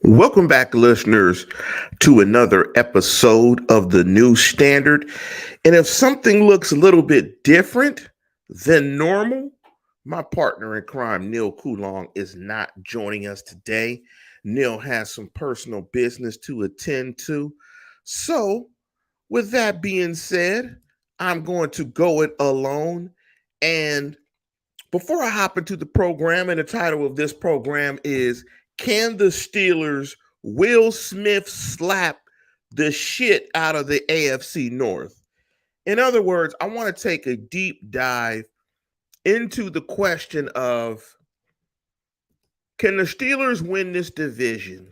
Welcome back, listeners, to another episode of the New Standard. And if something looks a little bit different than normal, my partner in crime, Neil Coulong, is not joining us today. Neil has some personal business to attend to. So, with that being said, I'm going to go it alone. And before I hop into the program, and the title of this program is Can the Steelers Will Smith Slap the Shit Out of the AFC North? In other words, I want to take a deep dive into the question of can the Steelers win this division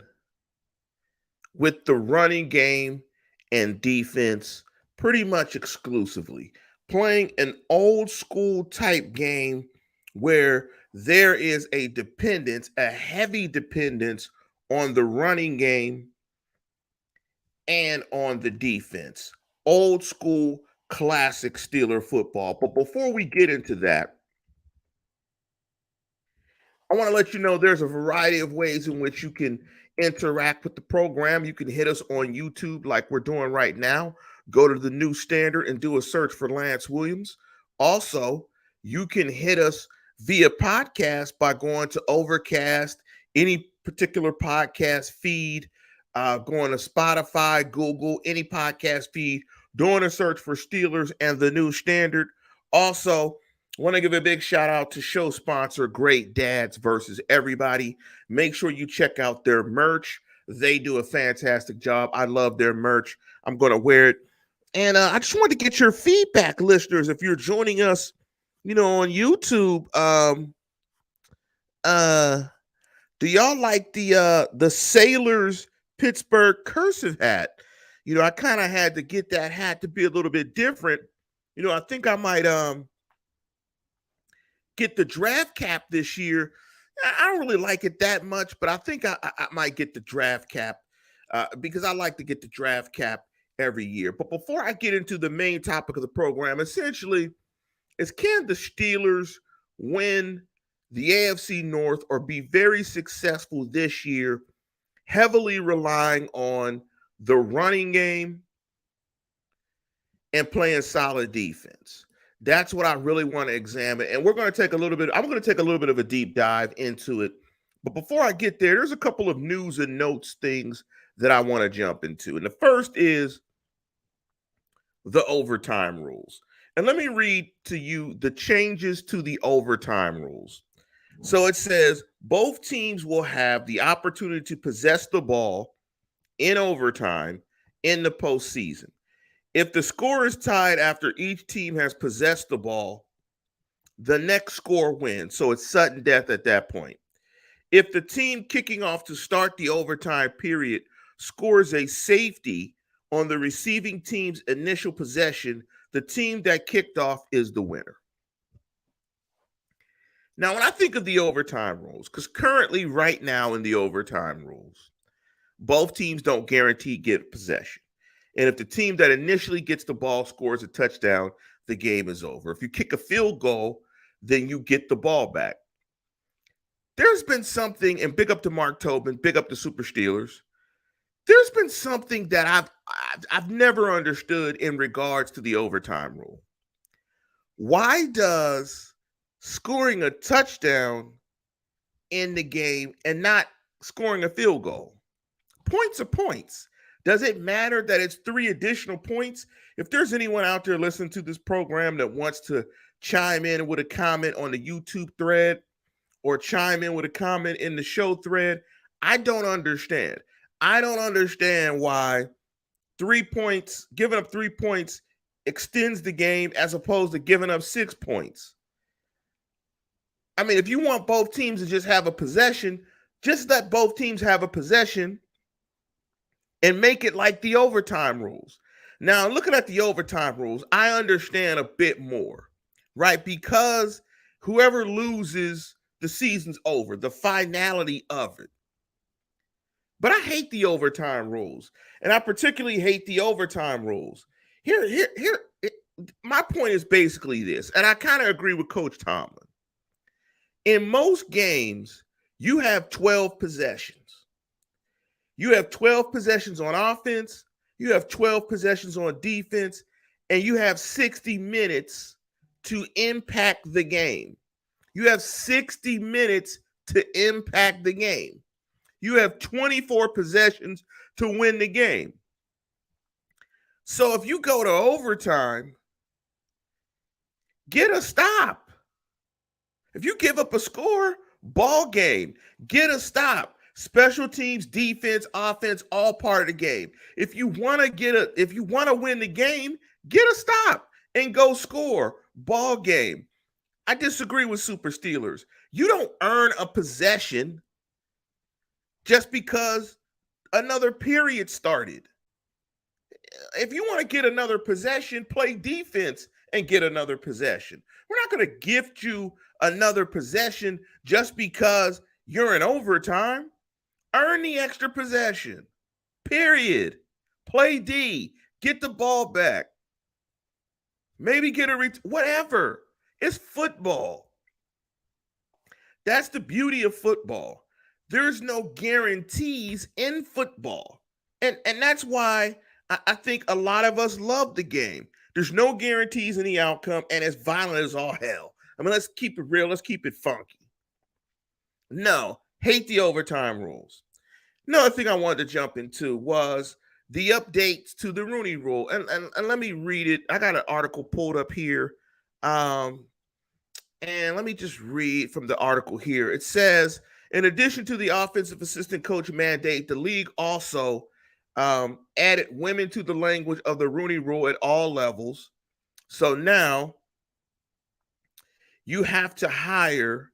with the running game and defense pretty much exclusively, playing an old school type game where there is a dependence, a heavy dependence on the running game and on the defense. Old school, classic Steeler football. But before we get into that, I want to let you know there's a variety of ways in which you can interact with the program. You can hit us on YouTube like we're doing right now. Go to the New Standard and do a search for Lance Williams. Also, you can hit us via podcast by going to Overcast, any particular podcast feed, going to Spotify, Google, any podcast feed, doing a search for Steelers and the New Standard. Also, want to give a big shout out to show sponsor Great Dads versus Everybody. Make sure you check out their merch. They do a fantastic job. I love their merch. I'm going to wear it. And I just wanted to get your feedback, listeners. If you're joining us, on YouTube, uh, do y'all like the Sailors Pittsburgh cursive hat? I kind of had to get that hat to be a little bit different. I think I might get the draft cap this year. I don't really like it that much, but I think I might get the draft cap because I like to get the draft cap every year. But before I get into the main topic of the program, essentially, is can the Steelers win the AFC North or be very successful this year, heavily relying on the running game and playing solid defense? That's what I really want to examine. And I'm going to take a little bit of a deep dive into it. But before I get there, there's a couple of news and notes things that I want to jump into. And the first is the overtime rules. And let me read to you the changes to the overtime rules. So it says both teams will have the opportunity to possess the ball in overtime in the postseason. If the score is tied after each team has possessed the ball, the next score wins. So it's sudden death at that point. If the team kicking off to start the overtime period scores a safety on the receiving team's initial possession, the team that kicked off is the winner. Now, when I think of the overtime rules, because currently, right now in the overtime rules, both teams don't guarantee get possession. And if the team that initially gets the ball scores a touchdown, the game is over. If you kick a field goal, then you get the ball back. There's been something, and big up to Mark Tobin, big up to Super Steelers. There's been something that I've never understood in regards to the overtime rule. Why does scoring a touchdown in the game and not scoring a field goal? Points are points. Does it matter that it's 3 additional points? If there's anyone out there listening to this program that wants to chime in with a comment on the YouTube thread or chime in with a comment in the show thread, I don't understand. I don't understand why 3 points, giving up 3 points extends the game as opposed to giving up 6 points. I mean, if you want both teams to just have a possession, just let both teams have a possession and make it like the overtime rules. Now, looking at the overtime rules, I understand a bit more, right? Because whoever loses, the season's over, the finality of it. But I hate the overtime rules, and I particularly hate the overtime rules. My point is basically this, and I kind of agree with Coach Tomlin. In most games, you have 12 possessions. You have 12 possessions on offense, you have 12 possessions on defense, and you have 60 minutes to impact the game. You have 60 minutes to impact the game. You have 24 possessions to win the game. So if you go to overtime, get a stop. If you give up a score, ball game, get a stop. Special teams, defense, offense, all part of the game. If you want to win the game, get a stop and go score. Ball game. I disagree with Super Steelers. You don't earn a possession just because another period started. If you want to get another possession, play defense and get another possession. We're not going to gift you another possession just because you're in overtime. Earn the extra possession. Period. Play D. Get the ball back. Maybe get whatever. It's football. That's the beauty of football. There's no guarantees in football. And that's why I think a lot of us love the game. There's no guarantees in the outcome, and it's violent as all hell. I mean, let's keep it real. Let's keep it funky. No, hate the overtime rules. Another thing I wanted to jump into was the updates to the Rooney rule. And let me read it. I got an article pulled up here. And let me just read from the article here. It says, in addition to the offensive assistant coach mandate, the league also added women to the language of the Rooney rule at all levels. So now you have to hire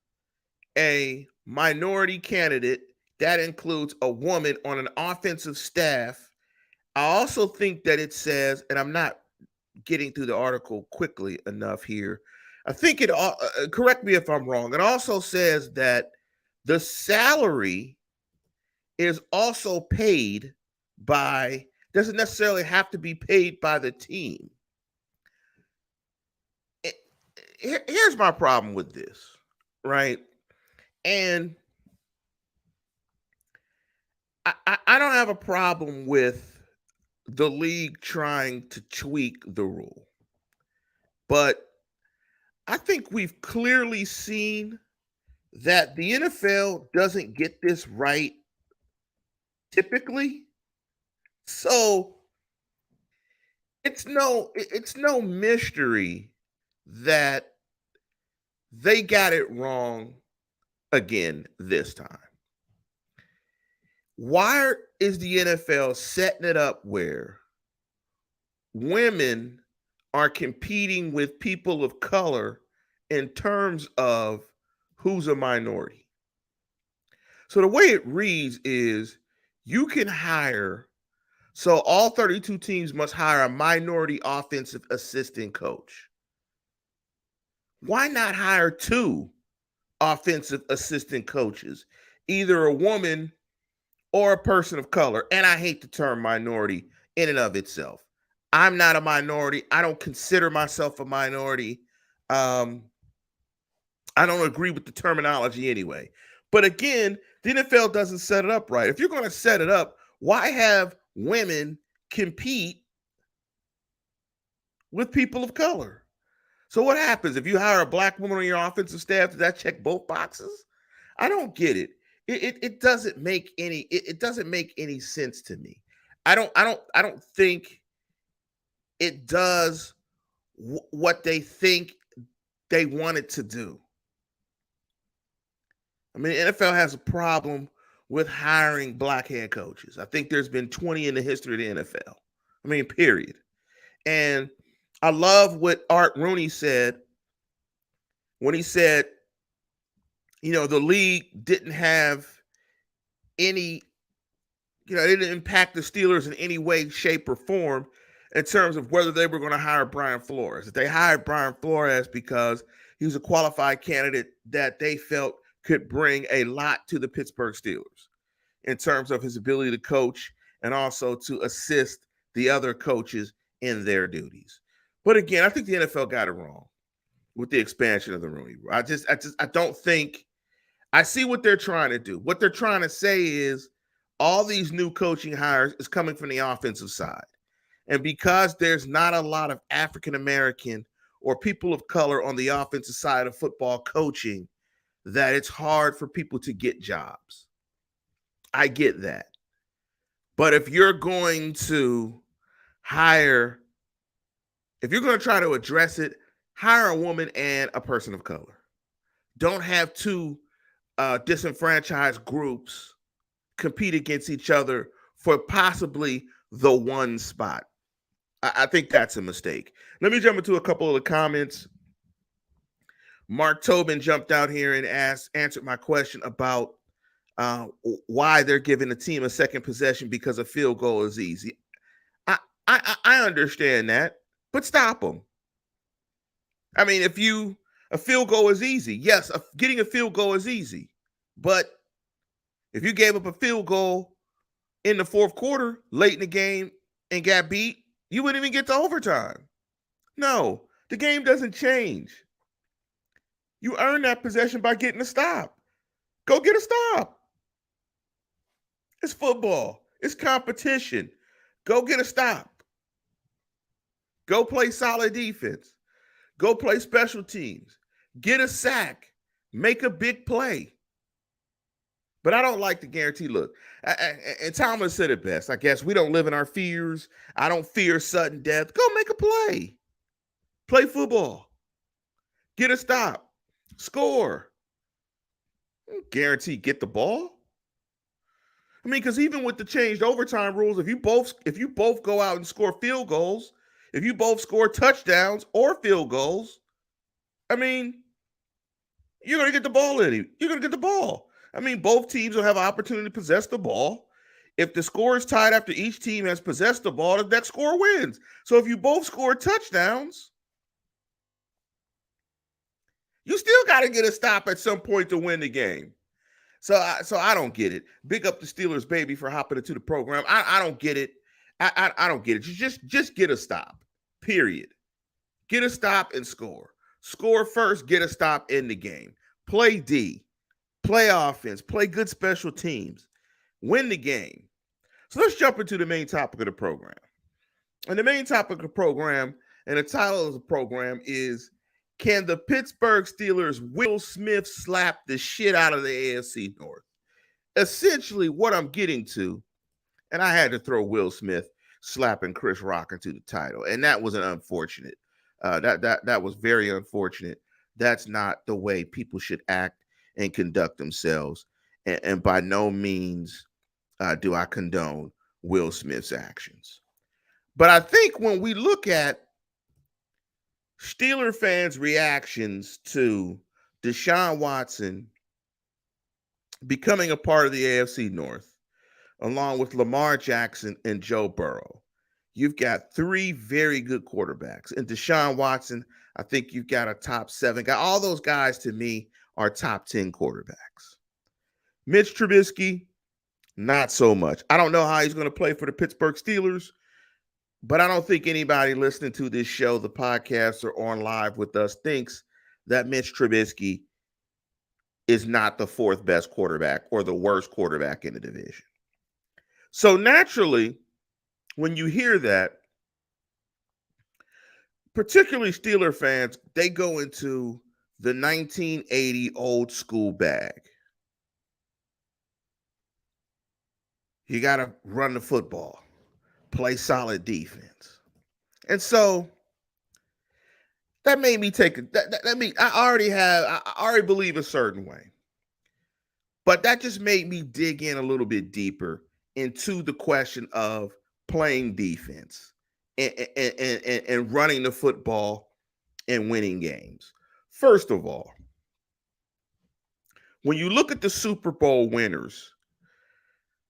a minority candidate. That includes a woman on an offensive staff. I also think that it says, and I'm not getting through the article quickly enough here. I think it, correct me if I'm wrong, it also says that the salary is also paid by, doesn't necessarily have to be paid by the team. Here's my problem with this, right? And I don't have a problem with the league trying to tweak the rule, but I think we've clearly seen that the NFL doesn't get this right typically. So it's no mystery that they got it wrong again this time. Why is the NFL setting it up where women are competing with people of color in terms of who's a minority? So the way it reads is you can hire, so all 32 teams must hire a minority offensive assistant coach. Why not hire 2 offensive assistant coaches, either a woman or a person of color? And I hate the term minority in and of itself. I'm not a minority. I don't consider myself a minority. I don't agree with the terminology anyway. But again, the NFL doesn't set it up right. If you're going to set it up, why have women compete with people of color? So what happens if you hire a black woman on your offensive staff? Does that check both boxes? I don't get it. It doesn't make any sense to me. I don't think it does what they think they want it to do. I mean, the NFL has a problem with hiring black head coaches. I think there's been 20 in the history of the NFL. I mean, period. And I love what Art Rooney said when he said, the league didn't have any, it didn't impact the Steelers in any way, shape, or form in terms of whether they were going to hire Brian Flores. They hired Brian Flores because he was a qualified candidate that they felt could bring a lot to the Pittsburgh Steelers in terms of his ability to coach and also to assist the other coaches in their duties. But again, I think the NFL got it wrong with the expansion of the Rooney Rule. I don't think, I see what they're trying to do. What they're trying to say is, all these new coaching hires is coming from the offensive side. And because there's not a lot of African American or people of color on the offensive side of football coaching, that it's hard for people to get jobs. I get that. But if you're going to hire, if you're going to try to address it, hire a woman and a person of color. Don't have two disenfranchised groups compete against each other for possibly the one spot. I think that's a mistake. Let me jump into a couple of the comments. Mark Tobin jumped out here and answered my question about why they're giving the team a second possession because a field goal is easy. I understand that, but stop them. I mean, a field goal is easy. Yes, getting a field goal is easy, but if you gave up a field goal in the fourth quarter, late in the game, and got beat, you wouldn't even get to overtime. No, the game doesn't change. You earn that possession by getting a stop. Go get a stop. It's football. It's competition. Go get a stop. Go play solid defense. Go play special teams. Get a sack. Make a big play. But I don't like the guarantee. Look, and Thomas said it best. I guess we don't live in our fears. I don't fear sudden death. Go make a play. Play football. Get a stop. Score. Guarantee get the ball. I mean, because even with the changed overtime rules, if you both go out and score field goals, if you both score touchdowns or field goals, I mean, you're going to get the ball in you. You're going to get the ball. I mean, both teams will have an opportunity to possess the ball. If the score is tied after each team has possessed the ball, the next score wins. So if you both score touchdowns, you still got to get a stop at some point to win the game. So I don't get it. Big up the Steelers, baby, for hopping into the program. I don't get it. I don't get it. Just get a stop. Period. Get a stop and score. Score first, get a stop in the game. Play D. Play offense. Play good special teams. Win the game. So let's jump into the main topic of the program. And the main topic of the program and the title of the program is, can the Pittsburgh Steelers Will Smith slap the shit out of the AFC North? Essentially what I'm getting to, and I had to throw Will Smith slapping Chris Rock into the title, and that was an unfortunate. That was very unfortunate. That's not the way people should act and conduct themselves. And by no means do I condone Will Smith's actions. But I think when we look at Steeler fans' reactions to Deshaun Watson becoming a part of the AFC North, along with Lamar Jackson and Joe Burrow, you've got three very good quarterbacks. And Deshaun Watson, I think you've got a top 7 guy. All those guys, to me, are top 10 quarterbacks. Mitch Trubisky, not so much. I don't know how he's going to play for the Pittsburgh Steelers, but I don't think anybody listening to this show, the podcast, or on live with us thinks that Mitch Trubisky is not the 4th best quarterback or the worst quarterback in the division. So naturally, when you hear that, particularly Steeler fans, they go into the 1980 old school bag. You got to run the football, play solid defense. And so that made me take it. I already believe a certain way. But that just made me dig in a little bit deeper into the question of playing defense and running the football and winning games. First of all, when you look at the Super Bowl winners,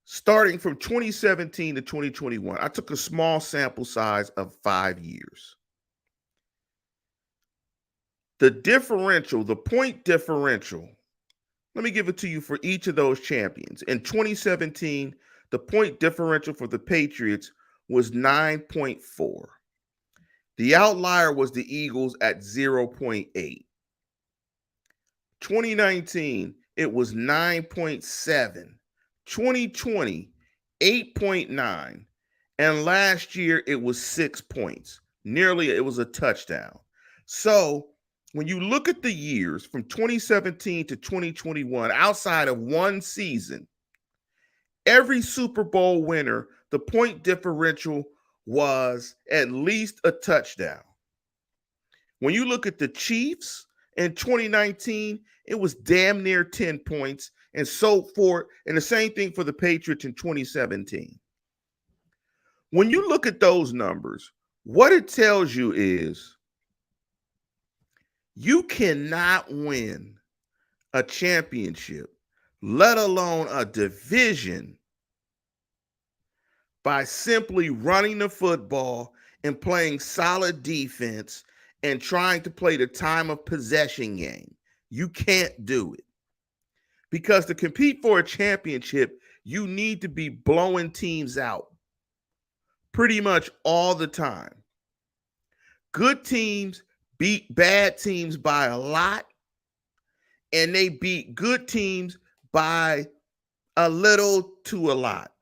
starting from 2017 to 2021, I took a small sample size of 5 years. The differential, the point differential, let me give it to you for each of those champions. In 2017, the point differential for the Patriots was 9.4. The outlier was the Eagles at 0.8. 2019, it was 9.7. 2020, 8.9. And last year it was 6 points. Nearly it was a touchdown. So when you look at the years from 2017 to 2021, outside of one season, every Super Bowl winner, the point differential was at least a touchdown. When you look at the Chiefs in 2019, it was damn near 10 points, and so forth. And the same thing for the Patriots in 2017. When you look at those numbers, what it tells you is you cannot win a championship, let alone a division, by simply running the football and playing solid defense and trying to play the time of possession game. You can't do it. Because to compete for a championship, you need to be blowing teams out pretty much all the time. Good teams beat bad teams by a lot, and they beat good teams by a little to a lot.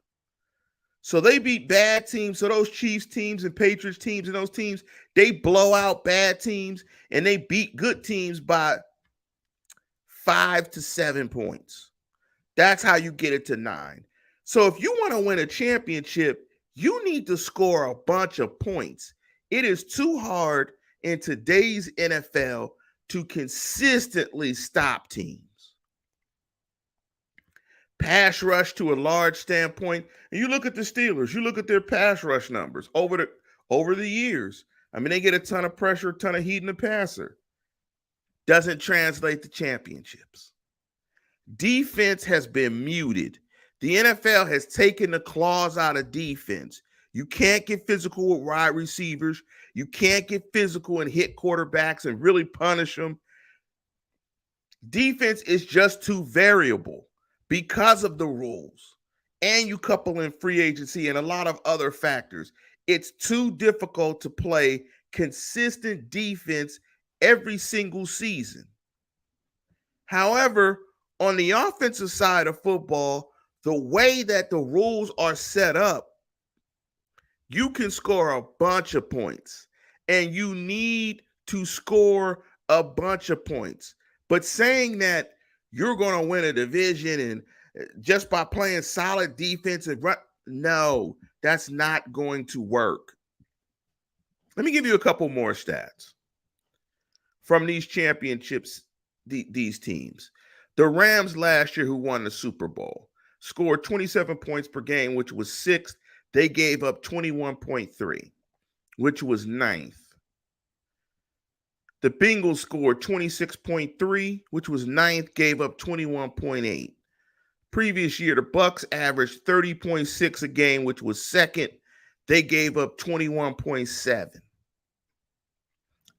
So they beat bad teams. So those Chiefs teams and Patriots teams and those teams, they blow out bad teams and they beat good teams by 5 to 7 points. That's how you get it to 9. So if you want to win a championship, you need to score a bunch of points. It is too hard in today's NFL to consistently stop teams. Pass rush to a large standpoint. And you look at the Steelers, you look at their pass rush numbers over the years. I mean, they get a ton of pressure, a ton of heat in the passer. Doesn't translate to championships. Defense has been muted. The NFL has taken the claws out of defense. You can't get physical with wide receivers. You can't get physical and hit quarterbacks and really punish them. Defense is just too variable because of the rules. And you couple in free agency and a lot of other factors. It's too difficult to play consistent defense every single season. However, on the offensive side of football, the way that the rules are set up, you can score a bunch of points, and you need to score a bunch of points. But saying that you're going to win a division and just by playing solid defense and run, no, that's not going to work. Let me give you a couple more stats from these championships, these teams. The Rams last year, who won the Super Bowl, scored 27 points per game, which was 6th. They gave up 21.3, which was 9th. The Bengals scored 26.3, which was 9th, gave up 21.8. Previous year, the Bucs averaged 30.6 a game, which was 2nd. They gave up 21.7.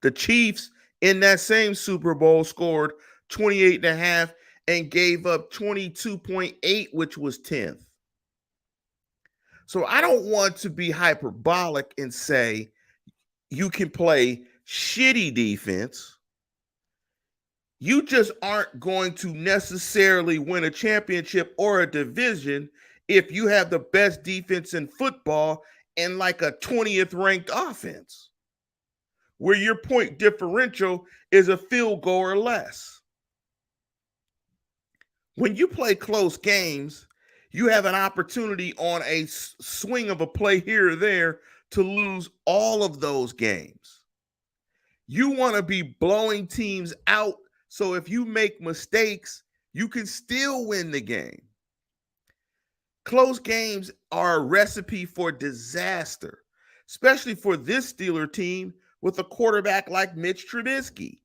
The Chiefs in that same Super Bowl scored 28.5 and gave up 22.8, which was 10th. So I don't want to be hyperbolic and say you can play shitty defense. You just aren't going to necessarily win a championship or a division if you have the best defense in football and like a 20th ranked offense, where your point differential is a field goal or less. When you play close games, you have an opportunity on a swing of a play here or there to lose all of those games. You want to be blowing teams out, so if you make mistakes, you can still win the game. Close games are a recipe for disaster, especially for this Steeler team with a quarterback like Mitch Trubisky.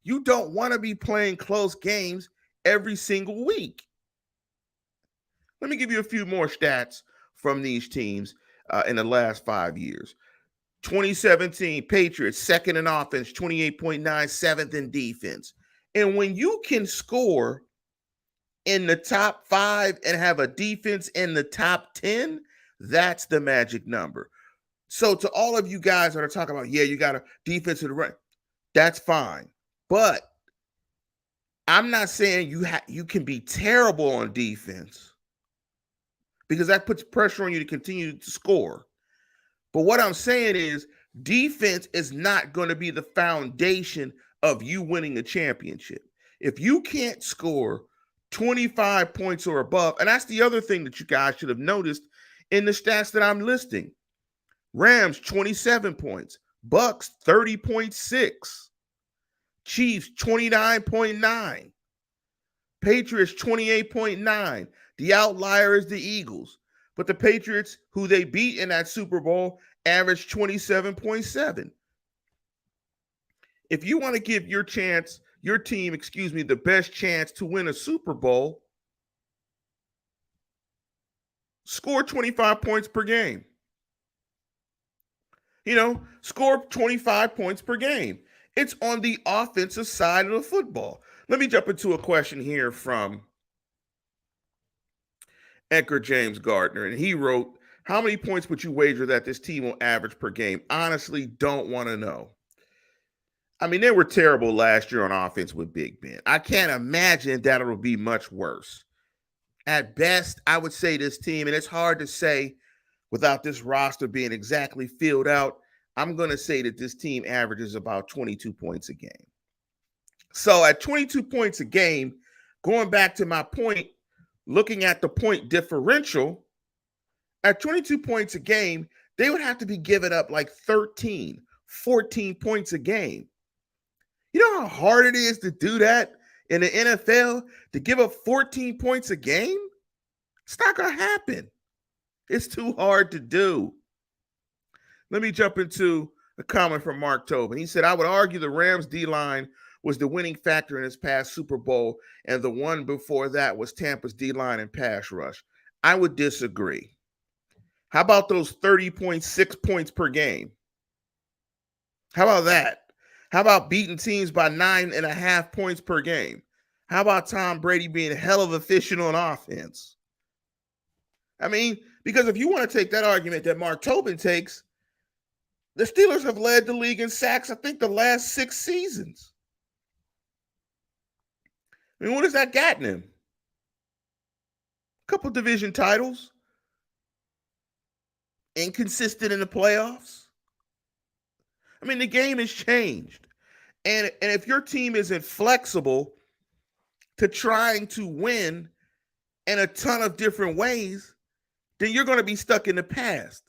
You don't want to be playing close games every single week. Let me give you a few more stats from these teams in the last 5 years. 2017, Patriots, 2nd in offense, 28.9, 7th in defense. And when you can score in the top 5 and have a defense in the top 10, that's the magic number. So to all of you guys that are talking about, yeah, you got a defense in the right, that's fine. But I'm not saying you can be terrible on defense. because that puts pressure on you to continue to score. But what I'm saying is defense is not going to be the foundation of you winning a championship. If you can't score 25 points or above, and that's the other thing that you guys should have noticed in the stats that I'm listing. Rams 27 points, Bucks 30.6, Chiefs 29.9, Patriots 28.9. The outlier is the Eagles. But the Patriots, who they beat in that Super Bowl, averaged 27.7. If you want to give your team, the best chance to win a Super Bowl, score 25 points per game. Score 25 points per game. It's on the offensive side of the football. Let me jump into a question here from Edgar James Gardner, and he wrote, how many points would you wager that this team will average per game? Honestly, don't want to know. I mean, they were terrible last year on offense with Big Ben. I can't imagine that it'll be much worse. At best, I would say this team, and it's hard to say without this roster being exactly filled out, I'm going to say that this team averages about 22 points a game. So at 22 points a game, going back to my point, looking at the point differential, at 22 points a game, they would have to be giving up like 13, 14 points a game. You know how hard it is to do that in the NFL, to give up 14 points a game? It's not going to happen. It's too hard to do. Let me jump into a comment from Mark Tobin. He said, I would argue the Rams D-line was the winning factor in this past Super Bowl, and the one before that was Tampa's D-line and pass rush. I would disagree. How about those 30.6 points per game? How about that? How about beating teams by 9.5 points per game? How about Tom Brady being hell of efficient on offense? I mean, because if you want to take that argument that Mark Tobin takes, the Steelers have led the league in sacks, I think, the last 6 seasons. I mean, what has that gotten him? A couple division titles. Inconsistent in the playoffs. I mean, the game has changed. And if your team isn't flexible to trying to win in a ton of different ways, then you're going to be stuck in the past.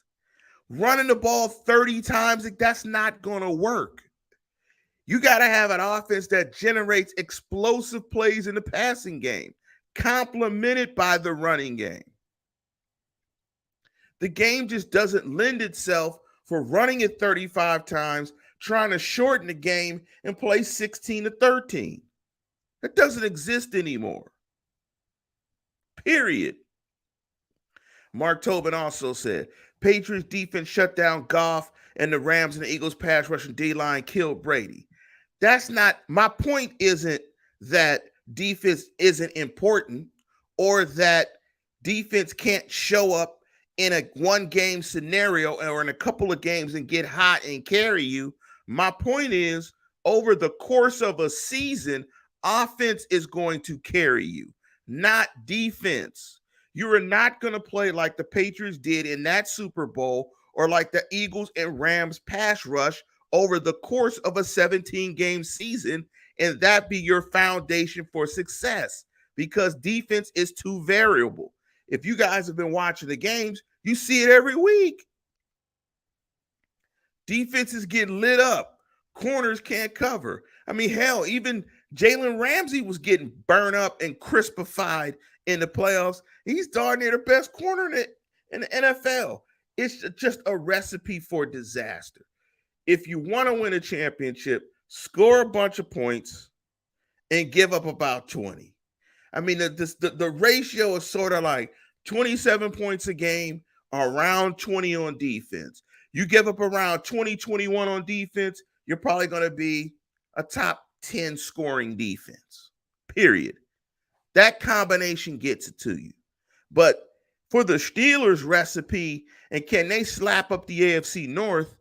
Running the ball 30 times, that's not going to work. You got to have an offense that generates explosive plays in the passing game, complemented by the running game. The game just doesn't lend itself for running it 35 times, trying to shorten the game and play 16 to 13. That doesn't exist anymore. Period. Mark Tobin also said, Patriots defense shut down Goff, and the Rams and the Eagles pass rushing D-line killed Brady. That's not, my point isn't that defense isn't important or that defense can't show up in a one-game scenario or in a couple of games and get hot and carry you. My point is, over the course of a season, offense is going to carry you, not defense. You are not going to play like the Patriots did in that Super Bowl or like the Eagles and Rams pass rush over the course of a 17-game season, and that be your foundation for success, because defense is too variable. If you guys have been watching the games, you see it every week. Defenses get lit up. Corners can't cover. I mean, hell, even Jalen Ramsey was getting burned up and crispified in the playoffs. He's darn near the best corner in the NFL. It's just a recipe for disaster. If you want to win a championship, score a bunch of points and give up about 20. I mean, the ratio is sort of like 27 points a game, around 20 on defense. You give up around 20, 21 on defense, you're probably going to be a top 10 scoring defense, period. That combination gets it to you. But for the Steelers recipe, and can they slap up the AFC North,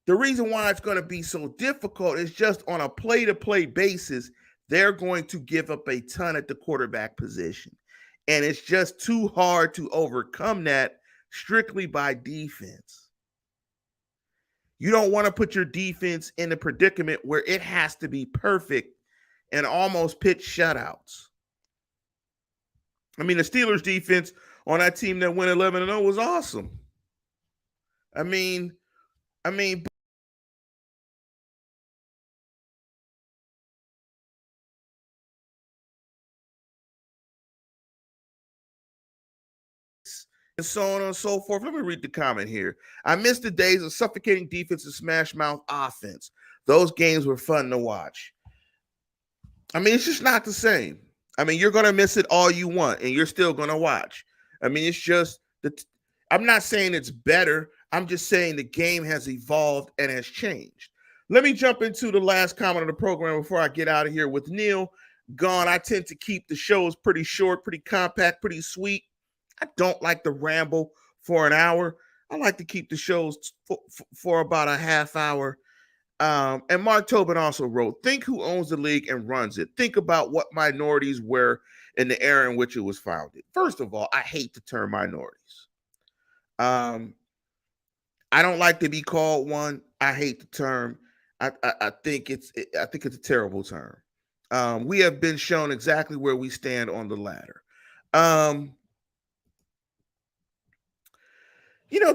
the reason why it's going to be so difficult is just on a play-to-play basis, they're going to give up a ton at the quarterback position. And it's just too hard to overcome that strictly by defense. You don't want to put your defense in a predicament where it has to be perfect and almost pitch shutouts. I mean, the Steelers defense on that team that went 11-0 was awesome. I mean, and so on and so forth. Let me read the comment here. I miss the days of suffocating defense and smash mouth offense. Those games were fun to watch. I mean, it's just not the same. I mean, you're going to miss it all you want, and you're still going to watch. I mean, it's just that I'm not saying it's better. I'm just saying the game has evolved and has changed. Let me jump into the last comment of the program before I get out of here with Neil. Gone. I tend to keep the shows pretty short, pretty compact, pretty sweet. I don't like to ramble for an hour. I like to keep the shows for about a half hour. And Mark Tobin also wrote, think who owns the league and runs it. Think about what minorities were in the era in which it was founded. First of all, I hate the term minorities. I don't like to be called one. I hate the term. I think it's a terrible term. We have been shown exactly where we stand on the ladder.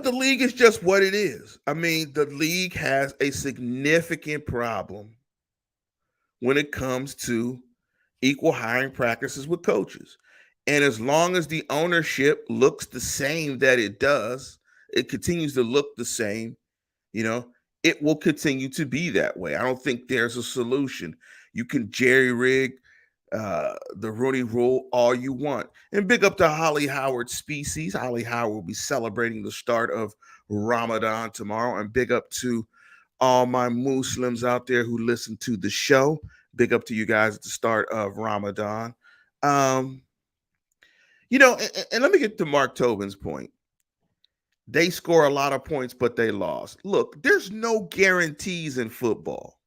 The league is just what it is. I mean, the league has a significant problem when it comes to equal hiring practices with coaches. And as long as the ownership looks the same that it does, it continues to look the same, it will continue to be that way. I don't think there's a solution. You can jerry rig the Rooney Rule all you want. And big up to Holly Howard species. Holly Howard will be celebrating the start of Ramadan tomorrow. And big up to all my Muslims out there who listen to the show. Big up to you guys at the start of Ramadan. And let me get to Mark Tobin's point. They score a lot of points, but they lost. Look, there's no guarantees in football.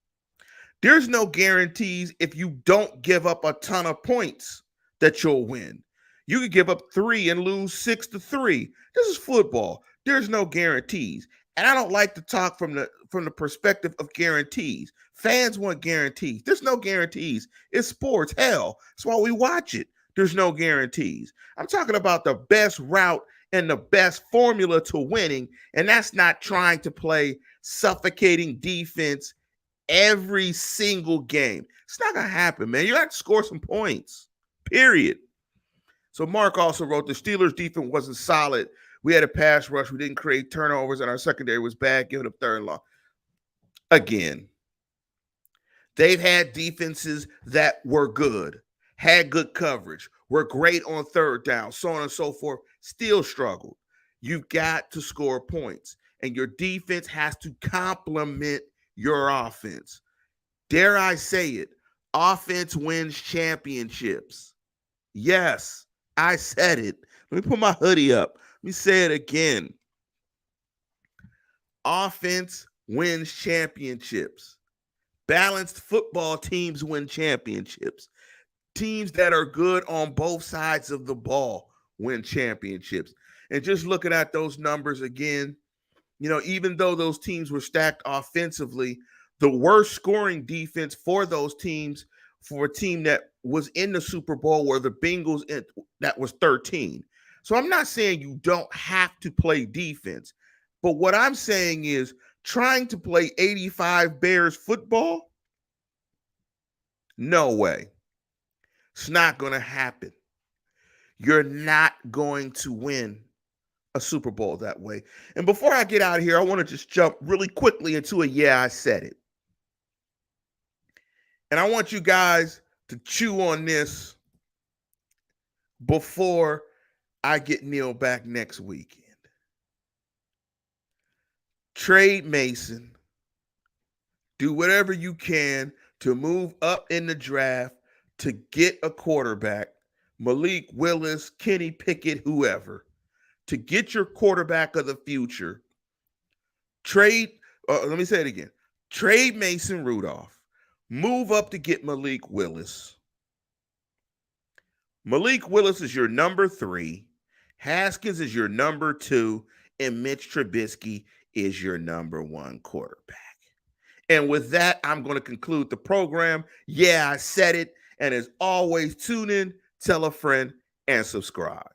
There's no guarantees if you don't give up a ton of points that you'll win. You could give up 3 and lose 6-3. This is football. There's no guarantees. And I don't like to talk from the perspective of guarantees. Fans want guarantees. There's no guarantees. It's sports. Hell, that's why we watch it. There's no guarantees. I'm talking about the best route and the best formula to winning, and that's not trying to play suffocating defense every single game. It's not going to happen, man. You have to score some points, period. So Mark also wrote, the Steelers' defense wasn't solid. We had a pass rush. We didn't create turnovers, and our secondary was bad, giving up third and long. Again, they've had defenses that were good, had good coverage, were great on third down, so on and so forth, still struggled. You've got to score points, and your defense has to complement your offense. Dare I say it, offense wins championships. Yes, I said it. Let me put my hoodie up. Let me say it again. Offense wins championships. Balanced football teams win championships. Teams that are good on both sides of the ball win championships. And just looking at those numbers again, even though those teams were stacked offensively, the worst scoring defense for those teams, for a team that was in the Super Bowl, were the Bengals, that was 13. So I'm not saying you don't have to play defense, but what I'm saying is trying to play 85 Bears football, no way. It's not going to happen. You're not going to win a Super Bowl that way. And before I get out of here, I want to just jump really quickly into I said it. And I want you guys to chew on this before I get Neil back next weekend. Trade Mason. Do whatever you can to move up in the draft to get a quarterback, Malik Willis, Kenny Pickett, whoever, to get your quarterback of the future. Let me say it again. Trade Mason Rudolph. Move up to get Malik Willis. Malik Willis is your number 3. Haskins is your number 2. And Mitch Trubisky is your number 1 quarterback. And with that, I'm going to conclude the program. Yeah, I said it. And as always, tune in, tell a friend, and subscribe.